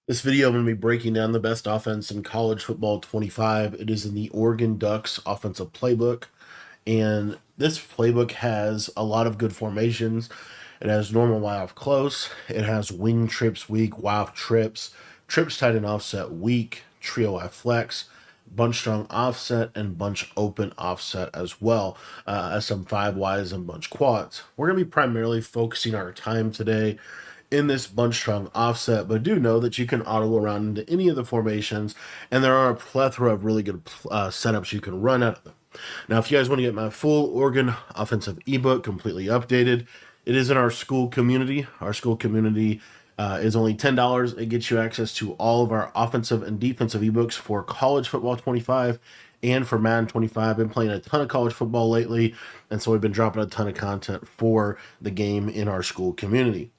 This video, I'm going to be breaking down the best offense in college football 25. It is in the Oregon Ducks offensive playbook. And this playbook has a lot of good formations. It has normal Y off close. It has wing trips weak, Y off trips, trips tight and offset weak, trio Y flex, bunch strong offset, and bunch open offset as well as some 5 Ys and bunch quads. We're going to be primarily focusing our time today in this bunch strong offset, but do know that you can auto around into any of the formations, and there are a plethora of really good setups you can run out of them. Now, if you guys want to get my full Oregon offensive ebook completely updated, it is in our school community. Our school community is only $10. It gets you access to all of our offensive and defensive ebooks for college football 25 and for Madden 25. I've been playing a ton of college football lately, and so we've been dropping a ton of content for the game in our school community.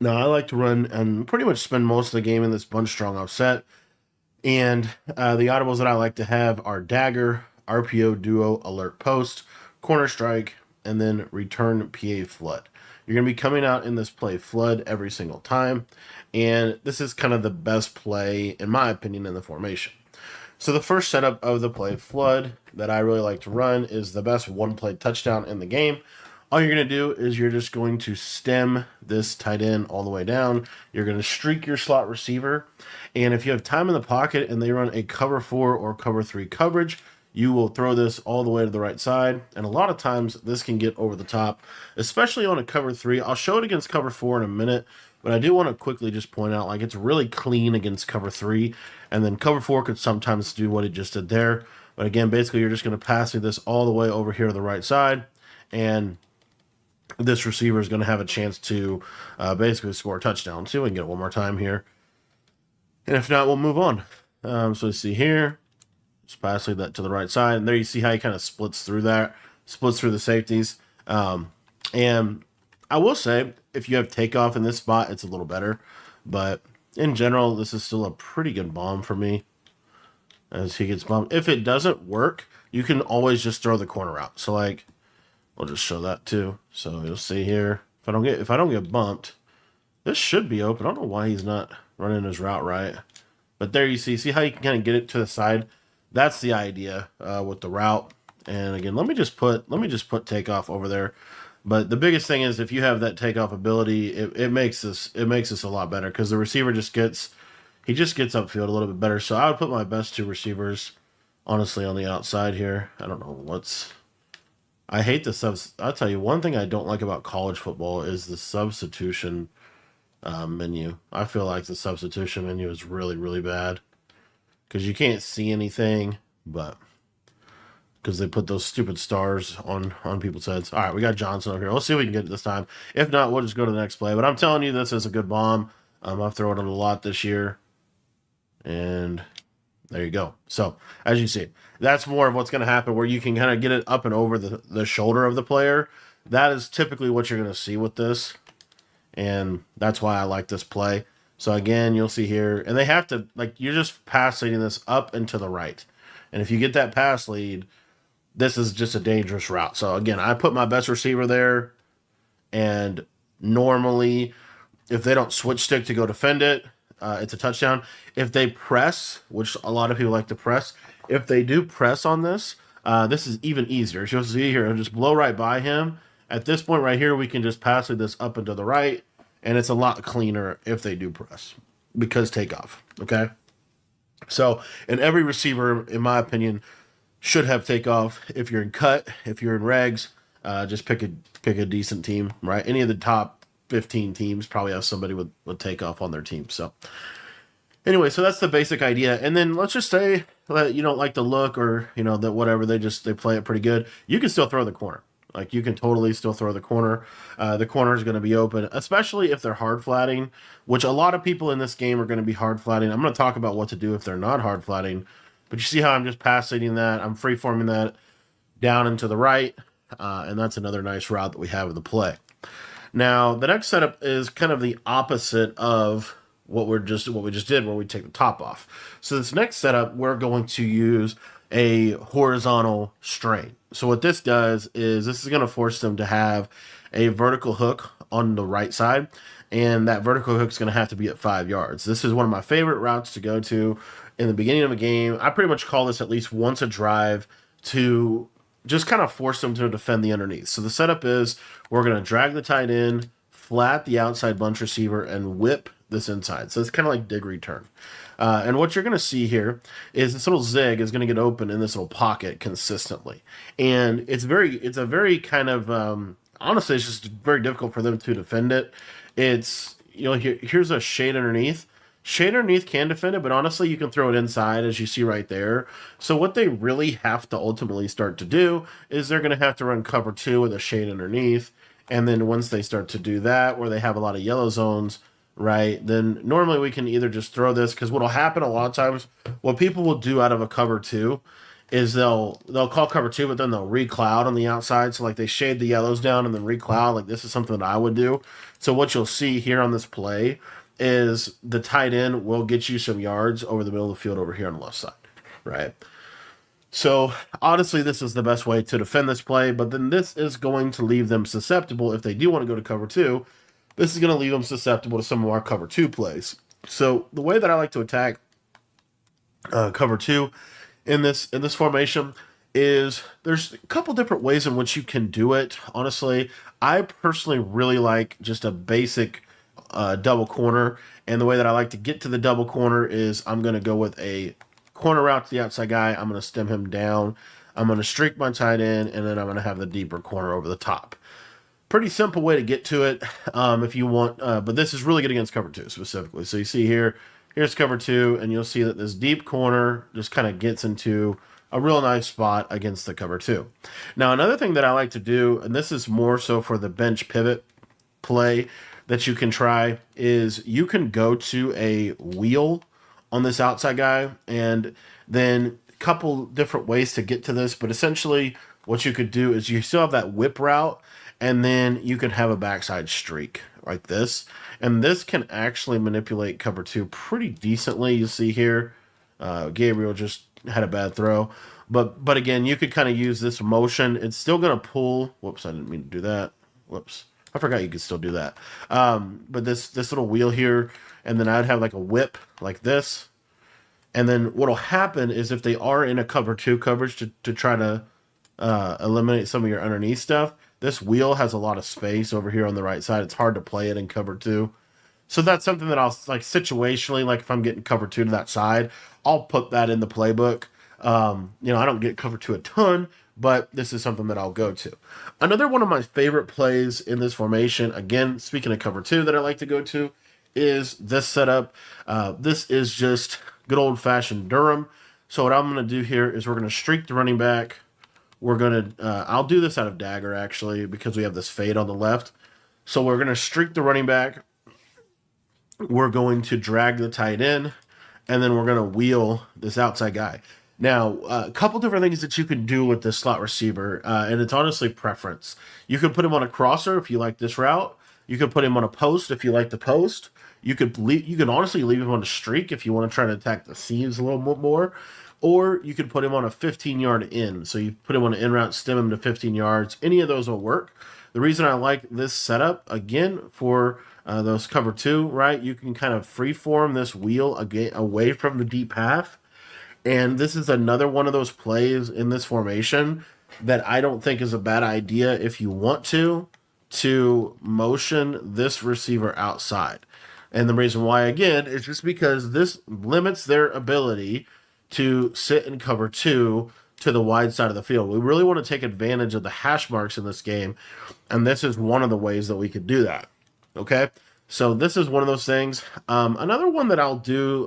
Now, I like to run and pretty much spend most of the game in this bunch strong offset. And the audibles that I like to have are dagger, RPO duo, alert post, corner strike, and then return PA flood. You're going to be coming out in this play flood every single time. And this is kind of the best play, in my opinion, in the formation. So the first setup of the play flood that I really like to run is the best one play touchdown in the game. All you're going to do is you're just going to stem this tight end all the way down. You're going to streak your slot receiver. And if you have time in the pocket and they run a cover 4 or cover 3 coverage, you will throw this all the way to the right side. And a lot of times this can get over the top, especially on a cover 3. I'll show it against cover 4 in a minute, but I do want to quickly just point out, like, it's really clean against cover 3. And then cover 4 could sometimes do what it just did there. But again, basically you're just going to pass this all the way over here to the right side. And this receiver is going to have a chance to basically score a touchdown. See if we can get it one more time here. And if not, we'll move on. So you see here, just passing that to the right side. And there you see how he kind of splits through that, splits through the safeties. And I will say, if you have takeoff in this spot, it's a little better. But in general, this is still a pretty good bomb for me as he gets bombed. If it doesn't work, you can always just throw the corner out. So, like, we'll just show that too. So you'll see here, if I don't get bumped, this should be open. I don't know why he's not running his route right. But there you see how you can kind of get it to the side. That's the idea with the route. And again, let me just put takeoff over there. But the biggest thing is if you have that takeoff ability, it makes this a lot better because the receiver just gets upfield a little bit better. So I would put my best 2 receivers honestly on the outside here. I don't know I hate the subs. I'll tell you one thing I don't like about college football is the substitution menu. I feel like the substitution menu is really, really bad because you can't see anything, but because they put those stupid stars on people's heads. All right, we got Johnson over here. Let's see if we can get it this time. If not, we'll just go to the next play. But I'm telling you, this is a good bomb. I've thrown it a lot this year, and there you go. So, as you see, that's more of what's going to happen where you can kind of get it up and over the shoulder of the player. That is typically what you're going to see with this. And that's why I like this play. So, again, you'll see here. And they have to, like, you're just pass leading this up and to the right. And if you get that pass lead, this is just a dangerous route. So, again, I put my best receiver there. And normally, if they don't switch stick to go defend it, it's a touchdown. If they press, which a lot of people like to press, if they do press on this, this is even easier. So you'll see here, I'll just blow right by him. At this point right here, we can just pass this up and to the right, and it's a lot cleaner if they do press because takeoff, okay? So, and every receiver, in my opinion, should have takeoff. If you're in cut, if you're in regs, just pick a decent team, right? Any of the top 15 teams probably have somebody with takeoff on their team. So anyway, so that's the basic idea. And then let's just say that you don't like the look or, that whatever, they play it pretty good. You can still throw the corner. Like, you can totally still throw the corner. The corner is going to be open, especially if they're hard flatting, which a lot of people in this game are going to be hard flatting. I'm going to talk about what to do if they're not hard flatting. But you see how I'm just passing that. I'm free forming that down and to the right. And that's another nice route that we have in the play. Now, the next setup is kind of the opposite of what we just did, where we take the top off. So this next setup, we're going to use a horizontal strain. So what this does is this is going to force them to have a vertical hook on the right side. and that vertical hook is going to have to be at 5 yards. This is one of my favorite routes to go to in the beginning of a game. I pretty much call this at least once a drive to just kind of force them to defend the underneath. So the setup is we're going to drag the tight end, flat the outside bunch receiver, and whip this inside. So it's kind of like dig return. And what you're going to see here is this little zig is going to get open in this little pocket consistently. And it's a very kind of, honestly, it's just very difficult for them to defend it. It's, here's a shade underneath. Shade underneath can defend it, but honestly, you can throw it inside, as you see right there. So what they really have to ultimately start to do is they're going to have to run cover 2 with a shade underneath. And then once they start to do that, where they have a lot of yellow zones, right, then normally we can either just throw this, because what'll happen a lot of times, what people will do out of a cover 2 is they'll call cover 2, but then they'll recloud on the outside. So like they shade the yellows down and then recloud. Like this is something that I would do. So what you'll see here on this play is the tight end will get you some yards over the middle of the field over here on the left side, right? So honestly, this is the best way to defend this play, but then this is going to leave them susceptible if they do want to go to cover 2. This is going to leave them susceptible to some of our cover 2 plays. So the way that I like to attack cover 2 in this formation is there's a couple different ways in which you can do it. Honestly, I personally really like just a basic double corner, and the way that I like to get to the double corner is I'm going to go with a corner route to the outside guy. I'm going to stem him down. I'm going to streak my tight end, and then I'm going to have the deeper corner over the top. Pretty simple way to get to it if you want, but this is really good against cover 2 specifically. So you see here's cover 2, and you'll see that this deep corner just kind of gets into a real nice spot against the cover 2. Now, another thing that I like to do, and this is more so for the bench pivot play that you can try, is you can go to a wheel on this outside guy, and then a couple different ways to get to this, but essentially what you could do is you still have that whip route, and then you could have a backside streak like this, and this can actually manipulate cover 2 pretty decently. You see here, Gabriel just had a bad throw, but again, you could kind of use this motion. It's still going to pull. Whoops, I didn't mean to do that. Whoops. I forgot you could still do that. But this little wheel here, and then I'd have like a whip like this. And then what'll happen is if they are in a cover 2 coverage to try to eliminate some of your underneath stuff, this wheel has a lot of space over here on the right side. It's hard to play it in cover 2. So that's something that I'll, like, situationally, like if I'm getting cover 2 to that side, I'll put that in the playbook. I don't get cover 2 a ton, but this is something that I'll go to. Another one of my favorite plays in this formation, again, speaking of cover 2 that I like to go to, is this setup. This is just good old-fashioned Durham. So what I'm going to do here is we're going to streak the running back. We're going to, I'll do this out of dagger, actually, because we have this fade on the left. So we're going to streak the running back. We're going to drag the tight end, and then we're going to wheel this outside guy. Now, a couple different things that you can do with this slot receiver, and it's honestly preference. You could put him on a crosser if you like this route. You could put him on a post if you like the post. You could honestly leave him on a streak if you want to try to attack the seams a little bit more. Or you could put him on a 15-yard in. So you put him on an in route, stem him to 15 yards. Any of those will work. The reason I like this setup, again, for those cover 2, right? You can kind of freeform this wheel away from the deep half. And this is another one of those plays in this formation that I don't think is a bad idea if you want to motion this receiver outside. And the reason why, again, is just because this limits their ability to sit and cover 2 to the wide side of the field. We really want to take advantage of the hash marks in this game, and this is one of the ways that we could do that. Okay, so this is one of those things. Another one that I'll do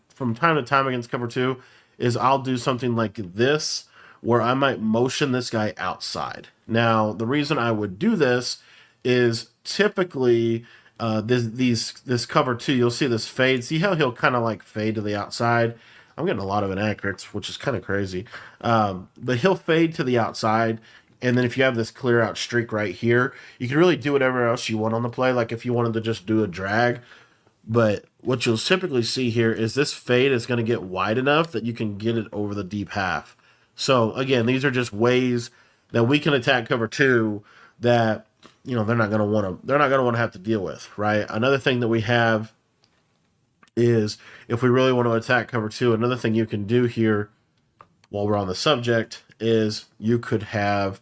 from time to time against cover 2 is I'll do something like this, where I might motion this guy outside. Now, the reason I would do this is typically this cover 2, you'll see this fade. See how he'll kind of like fade to the outside? I'm getting a lot of inaccurates, which is kind of crazy. But he'll fade to the outside, and then if you have this clear out streak right here, you can really do whatever else you want on the play, like if you wanted to just do a drag. But what you'll typically see here is this fade is going to get wide enough that you can get it over the deep half. So, again, these are just ways that we can attack cover 2 that they're not going to want to have to deal with, right? Another thing that we have is if we really want to attack cover two, another thing you can do here while we're on the subject is you could have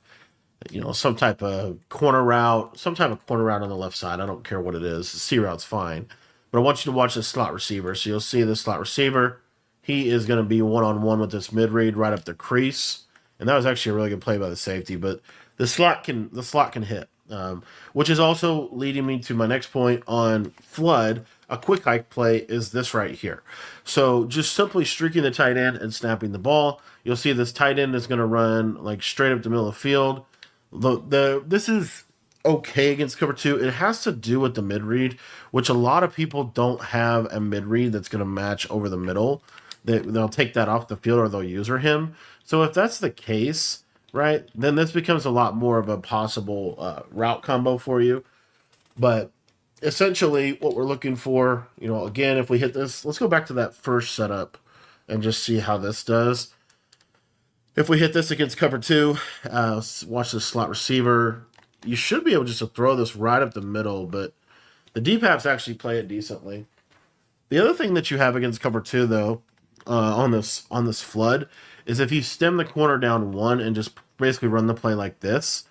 some type of corner route, on the left side. I don't care what it is. The C route's fine. But I want you to watch the slot receiver. So you'll see the slot receiver. He is going to be one-on-one with this mid-read right up the crease. And that was actually a really good play by the safety. But the slot can hit. Which is also leading me to my next point on flood. A quick hike play is this right here. So just simply streaking the tight end and snapping the ball. You'll see this tight end is going to run like straight up the middle of the field. This is okay against cover two. It has to do with the mid read, which a lot of people don't have a mid read that's going to match over the middle. They'll take that off the field or they'll user him. So if that's the case, right, then this becomes a lot more of a possible route combo for you. But essentially, what we're looking for, again, if we hit this, let's go back to that first setup and just see how this does. If we hit this against cover two, watch this slot receiver. You should be able just to throw this right up the middle, but the deep halves actually play it decently. The other thing that you have against cover two, though, on this flood, is if you stem the corner down one and just basically run the play like this,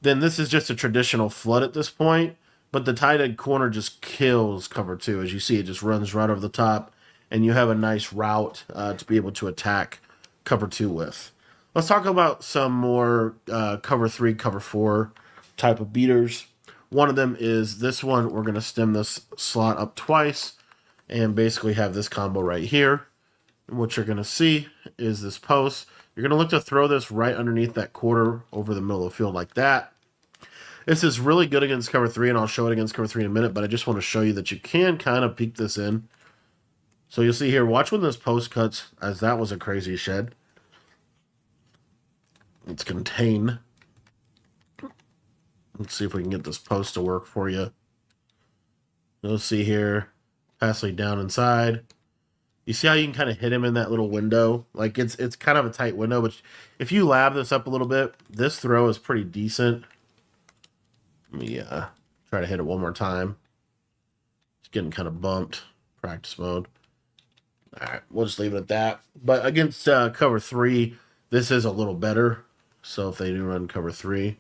then this is just a traditional flood at this point. But the tight end corner just kills cover two. As you see, it just runs right over the top, and you have a nice route to be able to attack cover two with. Let's talk about some more cover three, cover four type of beaters. One of them is this one. We're going to stem this slot up twice and basically have this combo right here. And what you're going to see is this post. You're going to look to throw this right underneath that quarter over the middle of the field like that. This is really good against cover three, and I'll show it against cover three in a minute, but I just want to show you that you can kind of peek this in. So you'll see here, watch when this post cuts, as that was a crazy shed. Let's contain. Let's see if we can get this post to work for you. You'll see here, pass lead down inside. You see how you can kind of hit him in that little window? Like it's kind of a tight window, but if you lab this up a little bit, this throw is pretty decent. Let me try to hit it one more time. It's getting kind of bumped. Practice mode. All right, we'll just leave it at that. But against cover three, this is a little better. So if they do run cover three,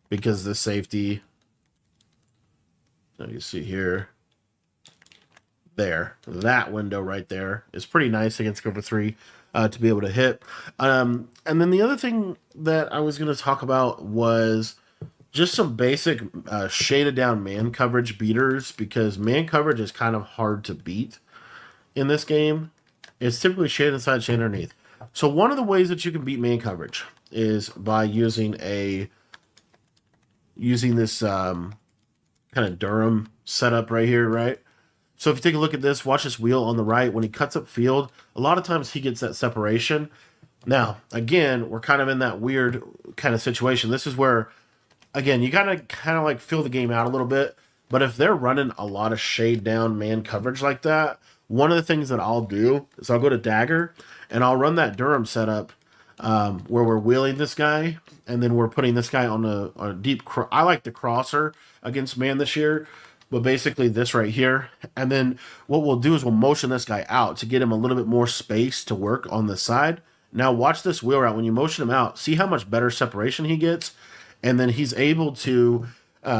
because the safety, you see here, that window right there is pretty nice against cover three to be able to hit. And then the other thing that I was going to talk about was just some basic shaded down man coverage beaters, because man coverage is kind of hard to beat in this game. It's typically shaded inside, shaded underneath. So one of the ways that you can beat man coverage is by using this kind of Durham setup right here, right? So if you take a look at this, watch this wheel on the right. When he cuts up field, a lot of times he gets that separation. Now, again, we're kind of in that weird kind of situation. This is where, again, you gotta kind of like fill the game out a little bit. But if they're running a lot of shade down man coverage like that, one of the things that I'll do is I'll go to dagger and I'll run that Durham setup where we're wheeling this guy and then we're putting this guy on a deep. I like the crosser against man this year, but basically this right here. And then what we'll do is we'll motion this guy out to get him a little bit more space to work on the side. Now watch this wheel route. When you motion him out, see how much better separation he gets, and then he's able to.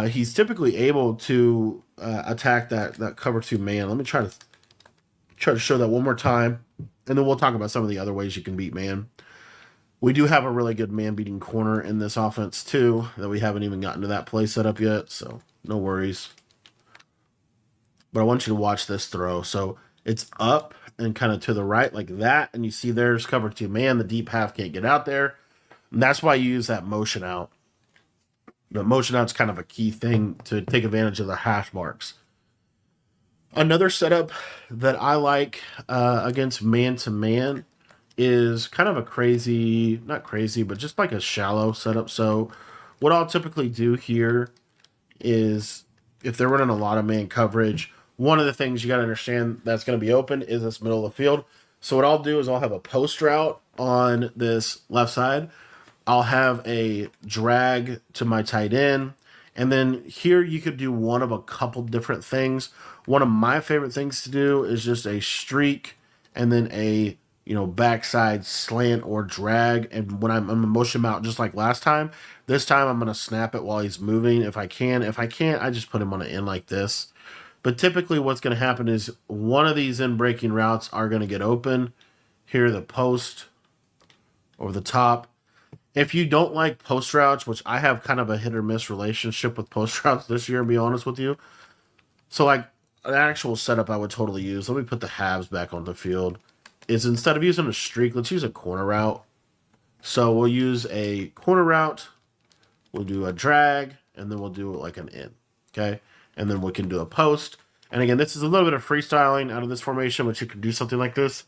He's typically able to attack that cover two man. Let me try to show that one more time, and then we'll talk about some of the other ways you can beat man. We do have a really good man beating corner in this offense too, that we haven't even gotten to that play setup yet, so no worries. But I want you to watch this throw. So it's up and kind of to the right like that, and you see there's cover two man. The deep half can't get out there, and that's why you use that motion out. The motion out's kind of a key thing to take advantage of the hash marks. Another setup that I like against man-to-man is kind of a crazy, not crazy, but just like a shallow setup. So what I'll typically do here is if they're running a lot of man coverage, one of the things you got to understand that's going to be open is this middle of the field. So what I'll do is I'll have a post route on this left side, I'll have a drag to my tight end. And then here you could do one of a couple different things. One of my favorite things to do is just a streak and then a backside slant or drag. And when I'm gonna motion him out just like last time, this time I'm gonna snap it while he's moving if I can. If I can't, I just put him on an end like this. But typically what's gonna happen is one of these in breaking routes are gonna get open. Here the post over the top. If you don't like post routes, which I have kind of a hit or miss relationship with post routes this year, to be honest with you. So like an actual setup I would totally use. Let me put the halves back on the field. Is instead of using a streak, let's use a corner route. So we'll use a corner route. We'll do a drag, and then we'll do like an in. Okay? And then we can do a post. And again, this is a little bit of freestyling out of this formation, but you can do something like this.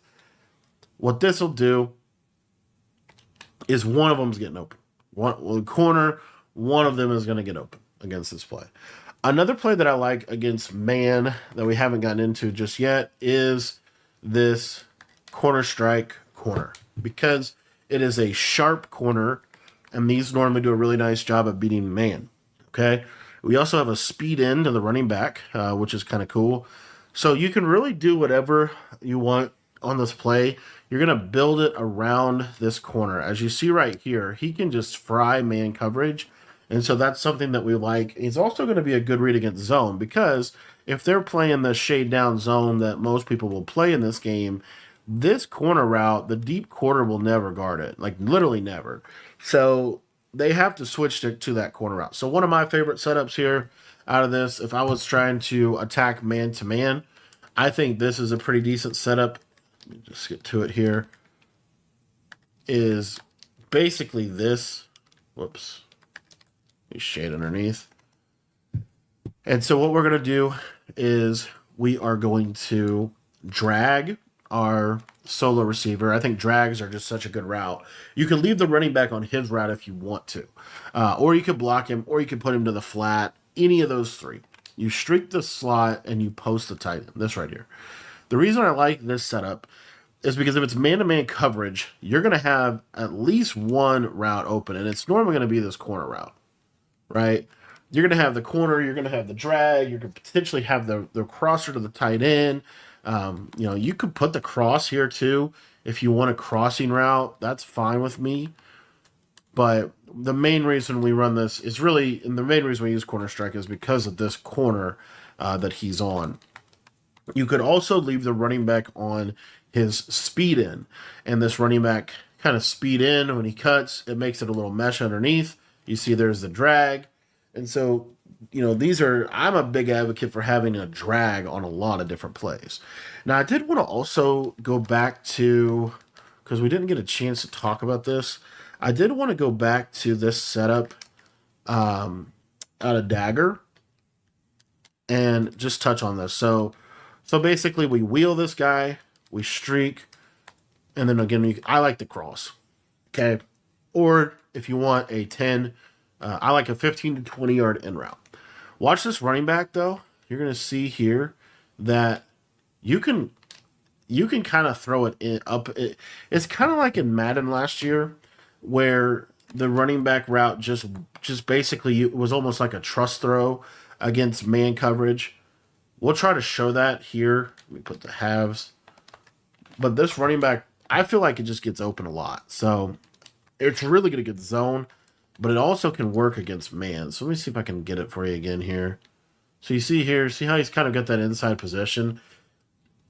What this will do is one of them's getting open. One corner, one of them is going to get open against this play. Another play that I like against man that we haven't gotten into just yet is this corner strike corner, because it is a sharp corner, and these normally do a really nice job of beating man. Okay. We also have a speed end to the running back, which is kind of cool. So you can really do whatever you want on this play. You're going to build it around this corner. As you see right here, he can just fry man coverage. And so that's something that we like. He's also going to be a good read against zone, because if they're playing the shade down zone that most people will play in this game, this corner route, the deep quarter will never guard it. Like literally never. So they have to switch to that corner route. So one of my favorite setups here out of this, if I was trying to attack man to man, I think this is a pretty decent setup. Let me just get to it here. Is basically this. Whoops. Shade underneath. And so what we're going to do is we are going to drag our solo receiver. I think drags are just such a good route. You can leave the running back on his route if you want to. Or you could block him, or you could put him to the flat. Any of those three. You streak the slot and you post the tight end. This right here. The reason I like this setup is because if it's man-to-man coverage, you're going to have at least one route open, and it's normally going to be this corner route, right? You're going to have the corner, you're going to have the drag, you're going to potentially have the crosser to the tight end. You could put the cross here too. If you want a crossing route, that's fine with me. But the main reason we run this is really, and the main reason we use corner strike is because of this corner that he's on. You could also leave the running back on his speed in, and this running back kind of speed in when he cuts. It makes it a little mesh underneath. You see there's the drag. And so, I'm a big advocate for having a drag on a lot of different plays. Now, I did want to also go back to, because we didn't get a chance to talk about this, I did want to go back to this setup out of dagger and just touch on this. So basically we wheel this guy, we streak, and then again, I like the cross. Okay. Or if you want a 10, I like a 15 to 20 yard in route. Watch this running back though. You're going to see here that you can kind of throw it in up. It's kind of like in Madden last year, where the running back route just basically it was almost like a trust throw against man coverage. We'll try to show that here. Let me put the halves. But this running back, I feel like it just gets open a lot. So it's really good against zone, but it also can work against man. So let me see if I can get it for you again here. So you see here, see how he's kind of got that inside position?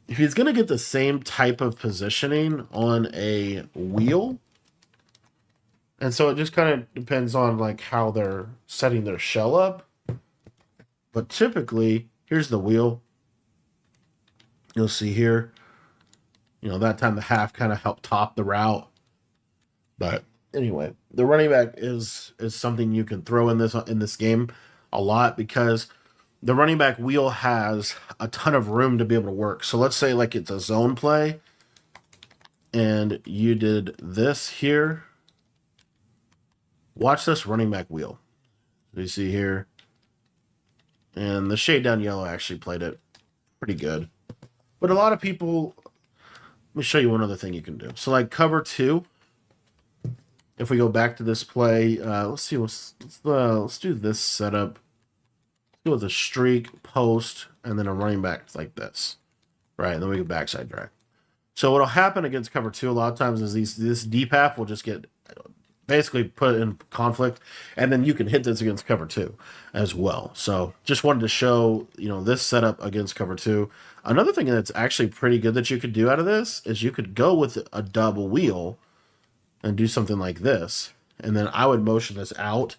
If he's going to get the same type of positioning on a wheel, and so it just kind of depends on like how they're setting their shell up. But typically, here's the wheel. You'll see here, that time the half kind of helped top the route. But anyway, the running back is something you can throw in this game a lot, because the running back wheel has a ton of room to be able to work. So let's say like it's a zone play, and you did this here. Watch this running back wheel. You see here. And the shade down yellow actually played it pretty good. But a lot of people, let me show you one other thing you can do. So like cover 2, if we go back to this play, let's see, let's do this setup. Let's go with a streak, post, and then a running back like this, right? And then we go backside drag. So what'll happen against cover two a lot of times is this deep half will just get basically put in conflict, and then you can hit this against cover two as well. So just wanted to show, this setup against cover two. Another thing that's actually pretty good that you could do out of this is you could go with a double wheel and do something like this. And then I would motion this out.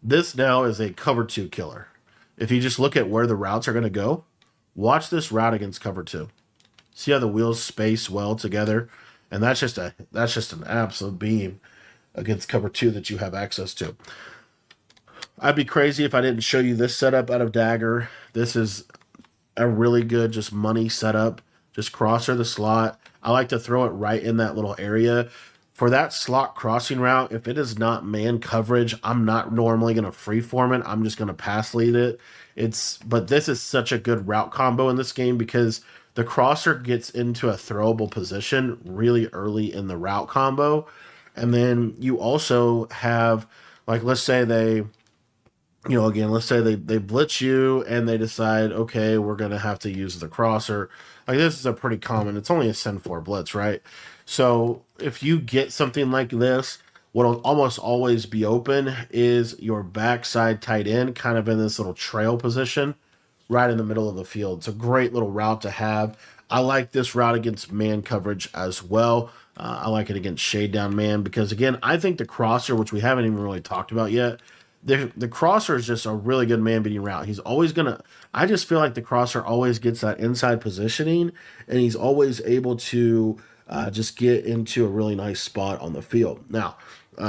This now is a cover two killer. If you just look at where the routes are going to go, watch this route against cover two. See how the wheels space well together? And that's just an absolute beam against cover two that you have access to. I'd be crazy if I didn't show you this setup out of Dagger. This is a really good just money setup. Just crosser the slot. I like to throw it right in that little area. For that slot crossing route, if it is not man coverage, I'm not normally going to freeform it. I'm just going to pass lead it. But this is such a good route combo in this game because the crosser gets into a throwable position really early in the route combo. And then you also have, like, let's say let's say they blitz you and they decide, okay, we're going to have to use the crosser. Like, this is a pretty common, it's only a send 4 blitz, right? So if you get something like this, what'll almost always be open is your backside tight end kind of in this little trail position right in the middle of the field. It's a great little route to have. I like this route against man coverage as well. I like it against shade down man because, again, I think the crosser, which we haven't even really talked about yet, the crosser is just a really good man beating route. He's always going to, I just feel like the crosser always gets that inside positioning, and he's always able to just get into a really nice spot on the field. Now,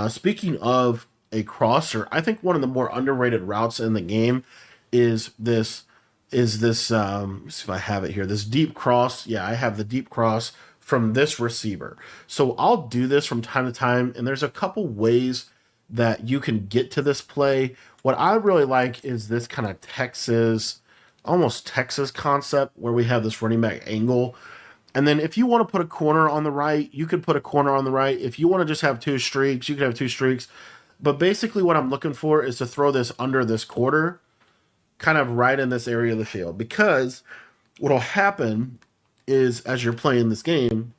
speaking of a crosser, I think one of the more underrated routes in the game is this, let's see if I have it here, this deep cross. Yeah, I have the deep cross from this receiver. So I'll do this from time to time, and there's a couple ways that you can get to this play. What I really like is this kind of almost Texas concept where we have this running back angle. And then if you want to put a corner on the right, you could put a corner on the right. If you want to just have two streaks, you could have two streaks. But basically what I'm looking for is to throw this under this quarter, kind of right in this area of the field. Because what'll happen is as you're playing this game,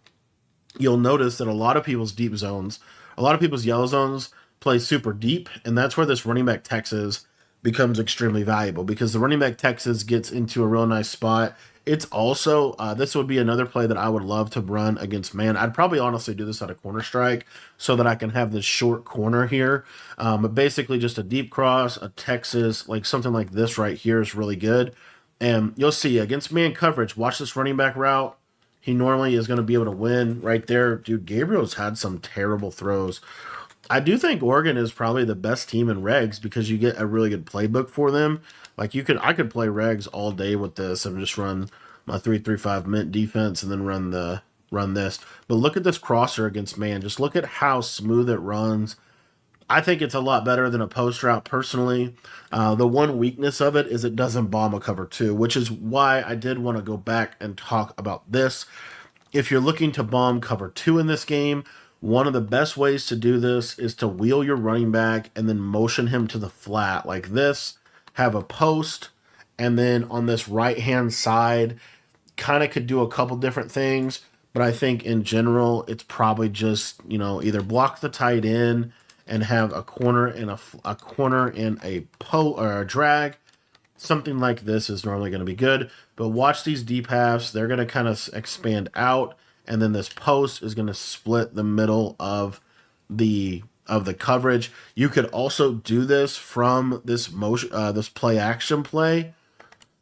you'll notice that a lot of people's deep zones, a lot of people's yellow zones play super deep, and that's where this running back Texas becomes extremely valuable because the running back Texas gets into a real nice spot. It's also, this would be another play that I would love to run against man. I'd probably honestly do this at a corner strike so that I can have this short corner here. But basically just a deep cross, a Texas, like something like this right here is really good. And you'll see against man coverage, watch this running back route. He normally is going to be able to win right there. Dude, Gabriel's had some terrible throws. I do think Oregon is probably the best team in regs because you get a really good playbook for them. Like I could play regs all day with this and just run my 3-3-5 mint defense and then run this. But look at this crosser against man. Just look at how smooth it runs. I think it's a lot better than a post route personally. The one weakness of it is it doesn't bomb a cover two, which is why I did want to go back and talk about this. If you're looking to bomb cover two in this game, one of the best ways to do this is to wheel your running back and then motion him to the flat like this, have a post, and then on this right-hand side, kind of could do a couple different things, but I think in general, it's probably just, either block the tight end and have a corner and a or a drag. Something like this is normally going to be good, but watch these deep halves. They're going to kind of expand out, and then this post is going to split the middle of the coverage. You could also do this from this motion, this play action play.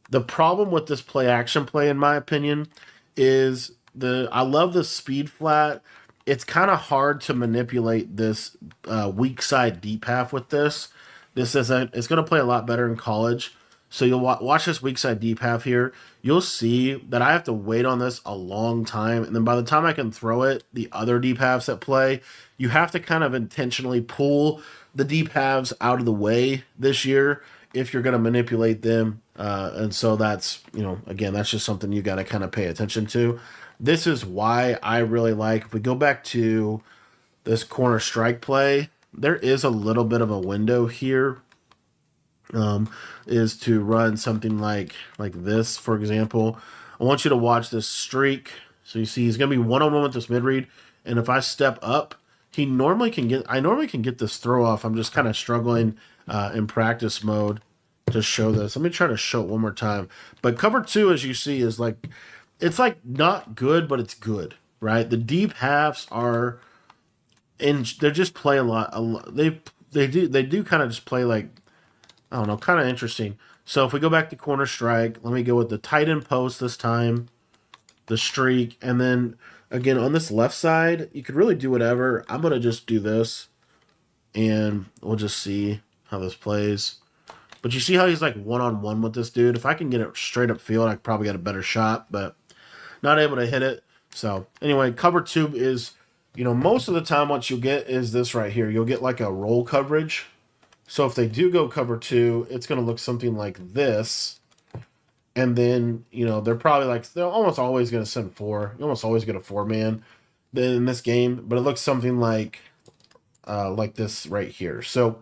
The problem with this play action play, in my opinion, is I love the speed flat. It's kind of hard to manipulate this weak side deep half with this. It's going to play a lot better in college. So you'll watch this weak side deep half here. You'll see that I have to wait on this a long time. And then by the time I can throw it, the other deep halves that play, you have to kind of intentionally pull the deep halves out of the way this year if you're going to manipulate them. And so that's, again, that's just something you got to kind of pay attention to. This is why I really like, if we go back to this corner strike play, there is a little bit of a window here, um, is to run something like this, for example. I want you to watch this streak. So you see he's going to be one-on-one with this mid-read. And if I step up, I normally can get this throw off. I'm just kind of struggling in practice mode to show this. Let me try to show it one more time. But cover two, as you see, is like, it's like not good, but it's good, right? The deep halves are, and they just play a lot. They do kind of just play like, I don't know, kind of interesting. So if we go back to corner strike, let me go with the tight end post this time, the streak, and then again on this left side, you could really do whatever. I'm gonna just do this, and we'll just see how this plays. But you see how he's like one-on-one with this dude? If I can get it straight up field, I could probably get a better shot, but not able to hit it. So anyway, cover two is, most of the time what you'll get is this right here. You'll get like a roll coverage. So if they do go cover two, it's going to look something like this. And then, they're almost always going to send four. You almost always get a four-man in this game. But it looks something like this right here. So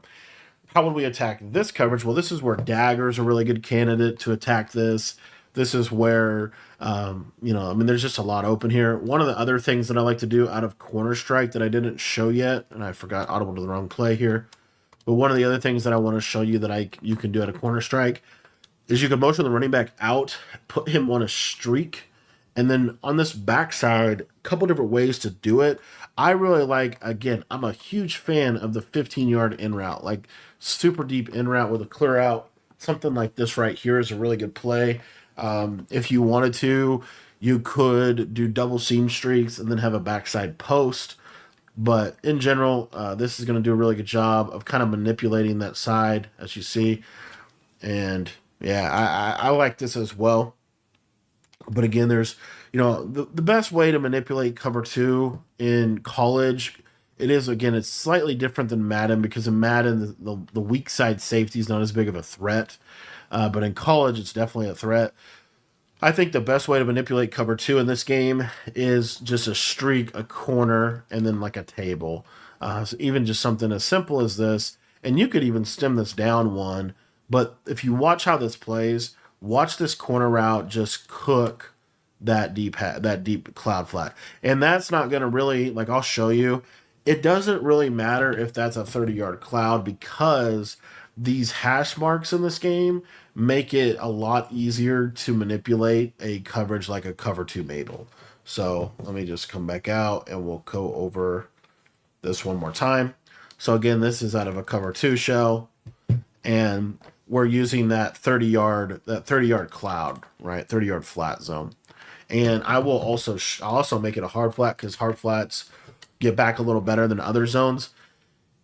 how would we attack this coverage? Well, this is where dagger's a really good candidate to attack this. This is where, there's just a lot open here. One of the other things that I like to do out of corner strike that I didn't show yet, and I forgot, audible to the wrong play here. But one of the other things that I want to show you that you can do at a corner strike is you can motion the running back out, put him on a streak, and then on this backside, a couple different ways to do it. I really like, again, I'm a huge fan of the 15-yard in route, like super deep in route with a clear out. Something like this right here is a really good play. If you wanted to, you could do double seam streaks and then have a backside post. But in general, this is going to do a really good job of kind of manipulating that side, as you see. And yeah, I like this as well. But again, there's, the best way to manipulate cover two in college, it's slightly different than Madden, because in Madden, the weak side safety is not as big of a threat. But in college, it's definitely a threat. I think the best way to manipulate cover two in this game is just a streak, a corner, and then like a table. So even just something as simple as this, and you could even stem this down one. But if you watch how this plays, watch this corner route just cook that deep cloud flat, and that's not going to really, like, I'll show you. It doesn't really matter if that's a 30-yard cloud, because these hash marks in this game make it a lot easier to manipulate a coverage like a cover two Mabel. So let me just come back out and we'll go over this one more time. So again, this is out of a cover two shell, and we're using that 30-yard cloud, right? 30-yard flat zone. And I will also I'll also make it a hard flat, because hard flats get back a little better than other zones.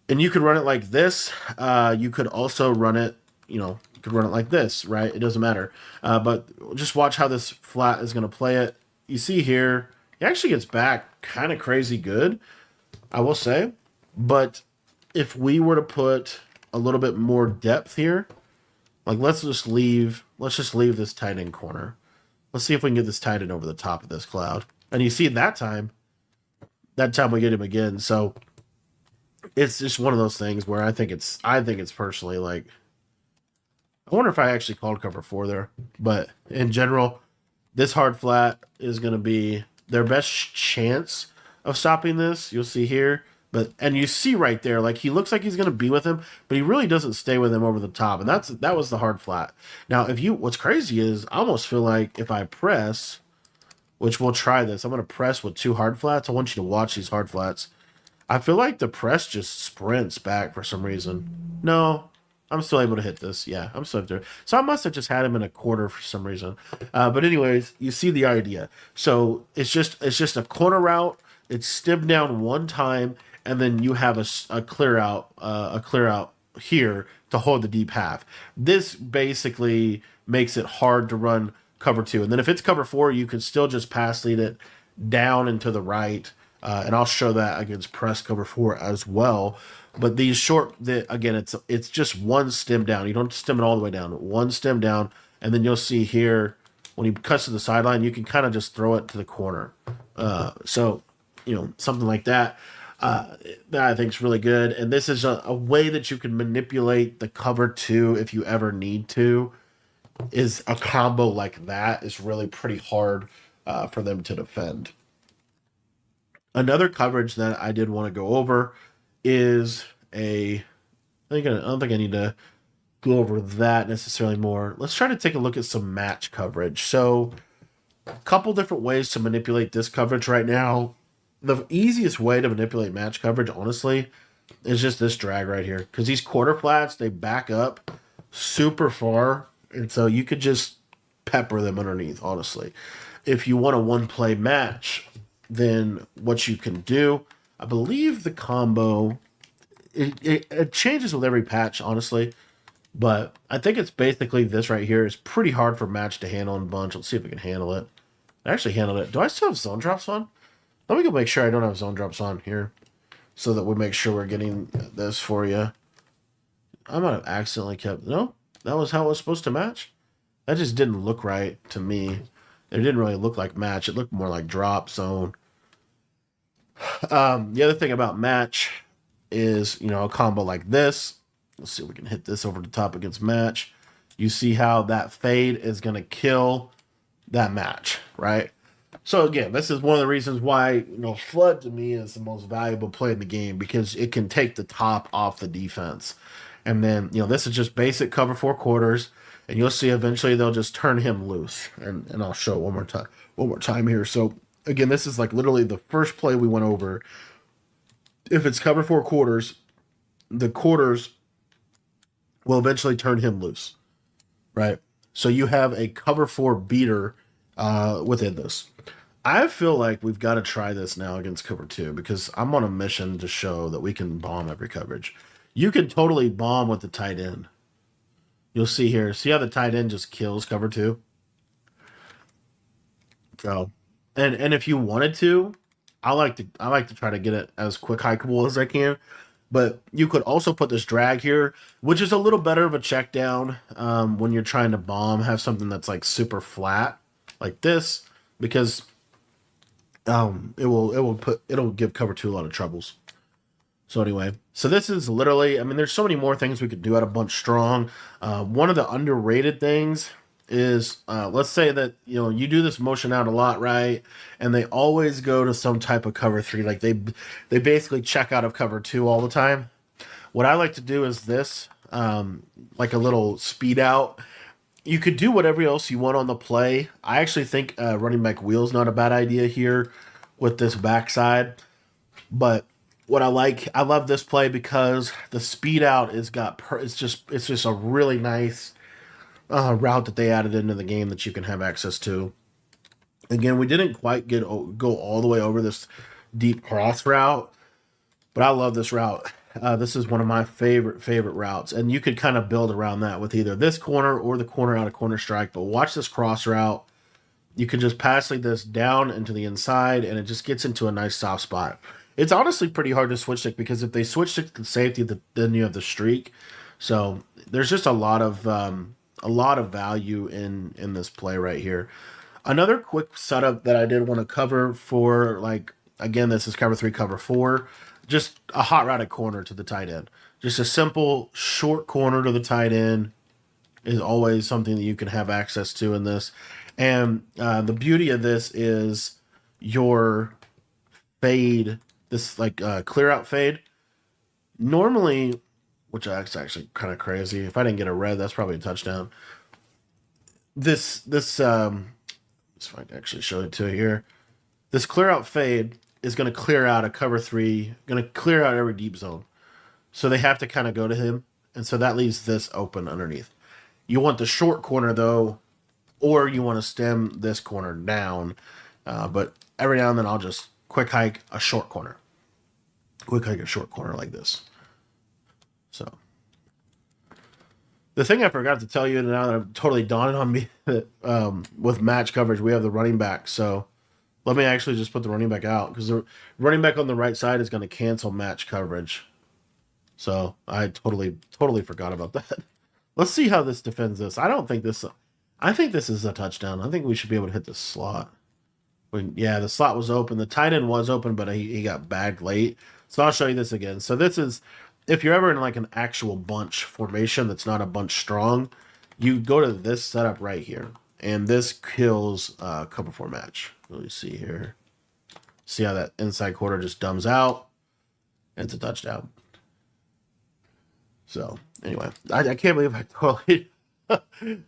And you could run it like this. You could also run it, you could run it like this, right? It doesn't matter. But just watch how this flat is going to play it. You see here, it actually gets back kind of crazy good, I will say. But if we were to put a little bit more depth here, like let's just leave this tight end corner. Let's see if we can get this tight end over the top of this cloud. And you see that time we get him again. So it's just one of those things where I think it's personally like, I wonder if I actually called cover four there. But in general, this hard flat is going to be their best chance of stopping this. You'll see here. And you see right there, like he looks like he's going to be with him, but he really doesn't stay with him over the top. And that was the hard flat. Now, what's crazy is I almost feel like if I press, which we'll try this, I'm going to press with two hard flats. I want you to watch these hard flats. I feel like the press just sprints back for some reason. No, I'm still able to hit this. Yeah, I'm still there. So I must have just had him in a quarter for some reason. But anyways, you see the idea. So it's just a corner route. It's stemmed down one time, and then you have a clear out here to hold the deep half. This basically makes it hard to run cover two. And then if it's cover four, you can still just pass lead it down and to the right. And I'll show that against press cover four as well. But these again, it's just one stem down. You don't stem it all the way down. One stem down, and then you'll see here when he cuts to the sideline, you can kind of just throw it to the corner. So something like that. that I think is really good. And this is a way that you can manipulate the cover two if you ever need to. Is a combo like that is really pretty hard for them to defend. Another coverage that I did want to go over is I don't think I need to go over that necessarily more. Let's try to take a look at some match coverage. So, a couple different ways to manipulate this coverage right now. The easiest way to manipulate match coverage, honestly, is just this drag right here. Because these quarter flats, they back up super far. And so you could just pepper them underneath, honestly. If you want a one play match, then what you can do, I believe the combo, it changes with every patch, honestly. But I think it's basically this right here. It's pretty hard for match to handle in bunch. Let's see if we can handle it. I actually handled it. Do I still have zone drops on? Let me go make sure I don't have zone drops on here so that we make sure we're getting this for you. I might have accidentally kept... No, that was how it was supposed to match. That just didn't look right to me. It didn't really look like match. It looked more like drop zone. The other thing about match is, a combo like this. Let's see if we can hit this over the top against match. You see how that fade is going to kill that match, right? So again, this is one of the reasons why, flood to me is the most valuable play in the game, because it can take the top off the defense. And then, this is just basic cover four quarters, and you'll see eventually they'll just turn him loose. And I'll show it one more time here. So again, this is like literally the first play we went over. If it's cover four quarters, the quarters will eventually turn him loose, right? So you have a cover four beater within this. I feel like we've got to try this now against cover two, because I'm on a mission to show that we can bomb every coverage. You can totally bomb with the tight end. You'll see here. See how the tight end just kills cover two? So, and if you wanted to, I like to try to get it as quick hikeable as I can. But you could also put this drag here, which is a little better of a check down when you're trying to bomb. Have something that's like super flat, like this, because it'll give cover two a lot of troubles. So anyway, so this is literally, there's so many more things we could do out of bunch strong. One of the underrated things is, let's say that, you do this motion out a lot, right? And they always go to some type of cover three. Like they basically check out of cover two all the time. What I like to do is this, like a little speed out. You could do whatever else you want on the play. I actually think running back wheel is not a bad idea here with this backside. But what I love this play because the speed out it's just a really nice route that they added into the game that you can have access to. Again, we didn't quite go all the way over this deep cross route, but I love this route. This is one of my favorite routes, and you could kind of build around that with either this corner or the corner out of corner strike. But watch this cross route. You can just pass like this down into the inside, and it just gets into a nice soft spot. It's honestly pretty hard to switch stick, because if they switch stick to safety, then you have the streak. So there's just a lot of value in this play right here. Another quick setup that I did want to cover for, like, again, this is cover three, cover four. Just a hot route at corner to the tight end. Just a simple short corner to the tight end is always something that you can have access to in this. And the beauty of this is your fade, this like clear out fade. Normally, which is actually kind of crazy. If I didn't get a red, that's probably a touchdown. If I can actually show it to you here. This clear out fade is going to clear out a cover three, going to clear out every deep zone. So they have to kind of go to him. And so that leaves this open underneath. You want the short corner, though, or you want to stem this corner down. But every now and then I'll just quick hike a short corner. Quick hike a short corner like this. So the thing I forgot to tell you now that I'm totally dawning on me that with match coverage, we have the running back. So let me actually just put the running back out, because the running back on the right side is going to cancel match coverage. So I totally forgot about that. Let's see how this defends this. I think this is a touchdown. I think we should be able to hit this slot. Yeah, the slot was open. The tight end was open, but he got bagged late. So I'll show you this again. So this is if you're ever in like an actual bunch formation that's not a bunch strong, you go to this setup right here, and this kills cover four match. Let me see here. See how that inside quarter just dumbs out, and it's a touchdown. So anyway, I can't believe I totally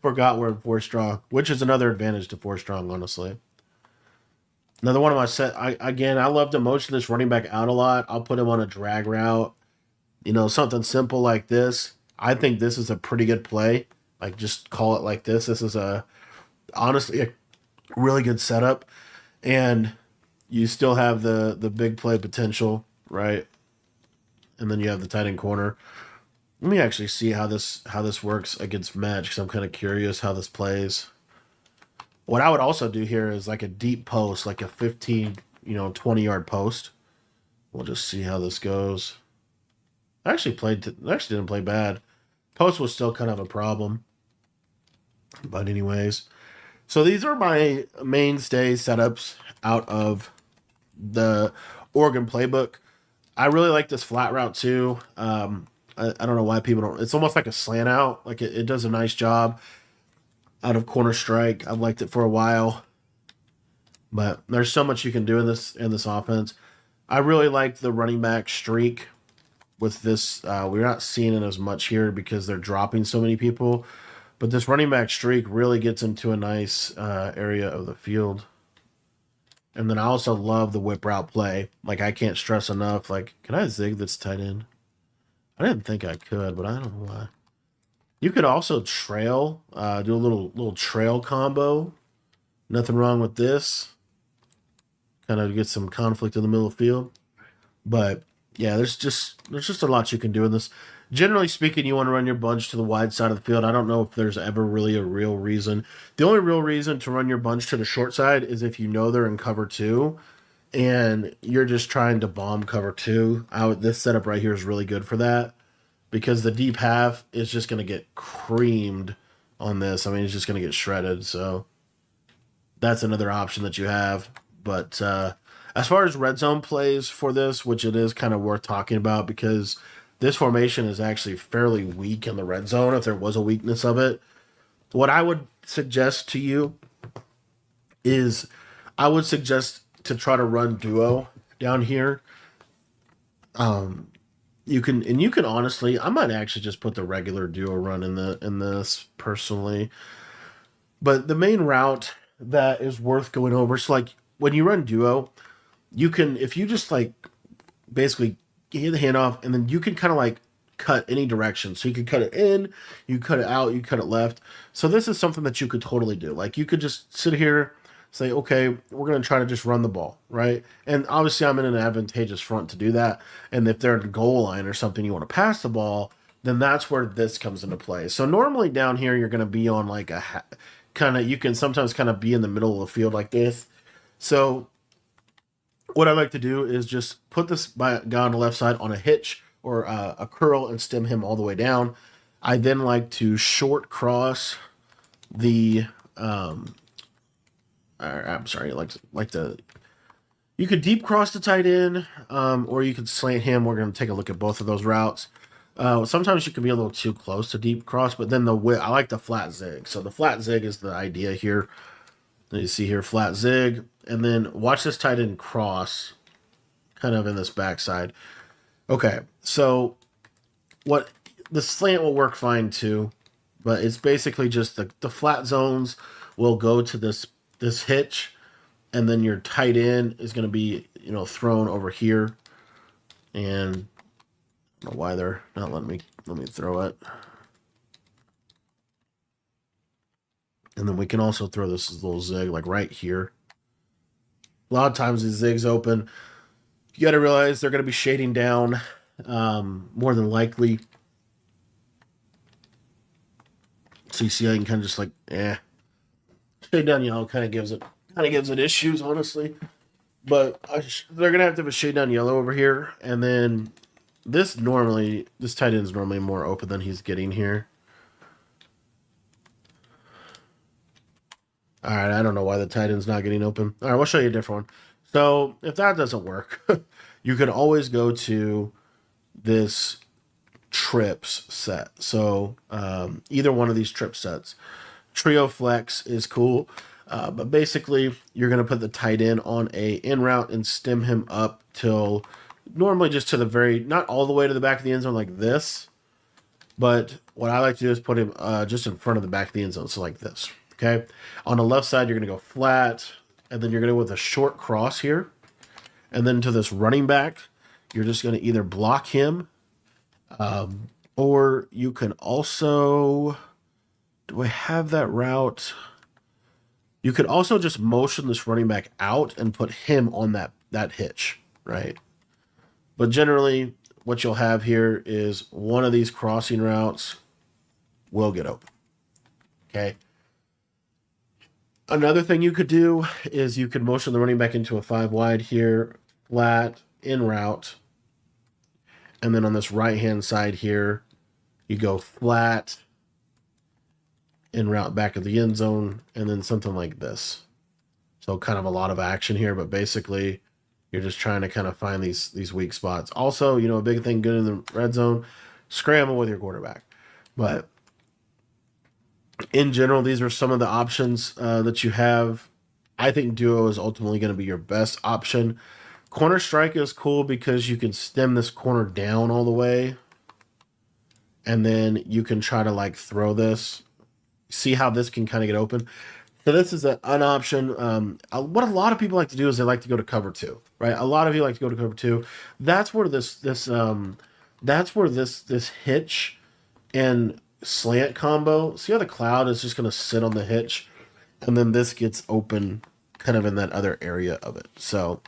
forgot we're in four strong, which is another advantage to four strong, honestly. Another one of my set. I love to motion this running back out a lot. I'll put him on a drag route. Something simple like this. I think this is a pretty good play. Like just call it like this. This is honestly a really good setup, and you still have the big play potential, right? And then you have the tight end corner. Let me actually see how this works against Madge because I'm kind of curious how this plays. What I would also do here is like a deep post, like a 15, 20-yard post. We'll just see how this goes. Actually didn't play bad. Post was still kind of a problem. But anyways, so these are my mainstay setups out of the Oregon playbook. I really like this flat route too. I don't know why people don't. It's almost like a slant out. Like it does a nice job out of corner strike. I've liked it for a while, but there's so much you can do in this offense. I really like the running back streak with this. We're not seeing it as much here because they're dropping so many people, but this running back streak really gets into a nice area of the field. And then I also love the whip route play. Like I can't stress enough. Like, can I zig this tight end? I didn't think I could, but I don't know why. You could also trail, do a little trail combo. Nothing wrong with this. Kind of get some conflict in the middle of the field. But yeah, there's just a lot you can do in this. Generally speaking, you want to run your bunch to the wide side of the field. I don't know if there's ever really a real reason. The only real reason to run your bunch to the short side is if you know they're in cover two and you're just trying to bomb cover two. This setup right here is really good for that because the deep half is just going to get creamed on this. I mean, it's just going to get shredded. So that's another option that you have. But as far as red zone plays for this, which it is kind of worth talking about because this formation is actually fairly weak in the red zone if there was a weakness of it. What I would suggest to you is I would suggest to try to run duo down here. You can honestly, I might actually just put the regular duo run in this personally. But the main route that is worth going over, so like when you run duo, you can, if you just like basically get the handoff and then you can kind of like cut any direction. So you can cut it in, you cut it out, you cut it left. So this is something that you could totally do. Like you could just sit here, say, okay, we're going to try to just run the ball, right? And obviously I'm in an advantageous front to do that. And if they're at the goal line or something, you want to pass the ball, then that's where this comes into play. So normally down here, you're going to be on like a kind of, you can sometimes kind of be in the middle of the field like this. So what I like to do is just put this guy on the left side on a hitch or a curl and stem him all the way down. I then like to short cross the, I'm sorry, like the, you could deep cross the tight end, or you could slant him. We're going to take a look at both of those routes. Sometimes you can be a little too close to deep cross, but then I like the flat zig. So the flat zig is the idea here. You see here, flat zig, and then watch this tight end cross kind of in this backside. Okay, so what the slant will work fine too, but it's basically just the flat zones will go to this hitch, and then your tight end is going to be thrown over here, and I don't know why they're not letting me throw it. And then we can also throw this little zig like right here. A lot of times these zigs open. You got to realize they're going to be shading down more than likely. So you see how you can kind of just like, shade down yellow kind of gives it issues, honestly. But they're going to have a shade down yellow over here. And then this tight end is normally more open than he's getting here. All right, I don't know why the tight end's not getting open. All right, we'll show you a different one. So if that doesn't work, you can always go to this trips set. So either one of these trip sets. Trio flex is cool, but basically you're going to put the tight end on a in route and stem him up till normally just to the very, not all the way to the back of the end zone like this, but what I like to do is put him just in front of the back of the end zone, so like this. Okay, on the left side you're going to go flat, and then you're going to go with a short cross here, and then to this running back, you're just going to either block him, or you can also. Do I have that route? You could also just motion this running back out and put him on that hitch, right? But generally, what you'll have here is one of these crossing routes will get open. Okay. Another thing you could do is you could motion the running back into a 5 wide here, flat, in route. And then on this right-hand side here, you go flat, in route back of the end zone, and then something like this. So kind of a lot of action here, but basically you're just trying to kind of find these weak spots. Also, a big thing good in the red zone, scramble with your quarterback. But in general, these are some of the options that you have. I think duo is ultimately going to be your best option. Corner strike is cool because you can stem this corner down all the way, and then you can try to like throw this. See how this can kind of get open. So this is an option. What a lot of people like to do is they like to go to cover 2, right? A lot of you like to go to cover 2. That's where this hitch and slant combo. See how the cloud is just going to sit on the hitch, and then this gets open kind of in that other area of it. So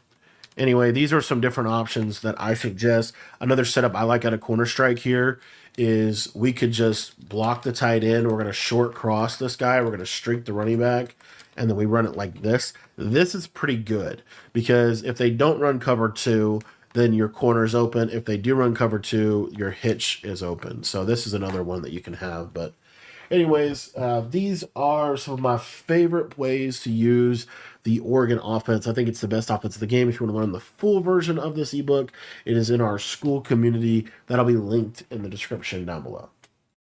anyway, these are some different options that I suggest. Another setup I like out of corner strike here is we could just block the tight end. We're going to short cross this guy. We're going to streak the running back, and then we run it like this. This is pretty good because if they don't run cover 2, then your corner is open. If they do run cover 2, your hitch is open. So this is another one that you can have. But anyways, these are some of my favorite ways to use the Oregon offense. I think it's the best offense of the game. If you want to learn the full version of this ebook, it is in our school community. That'll be linked in the description down below.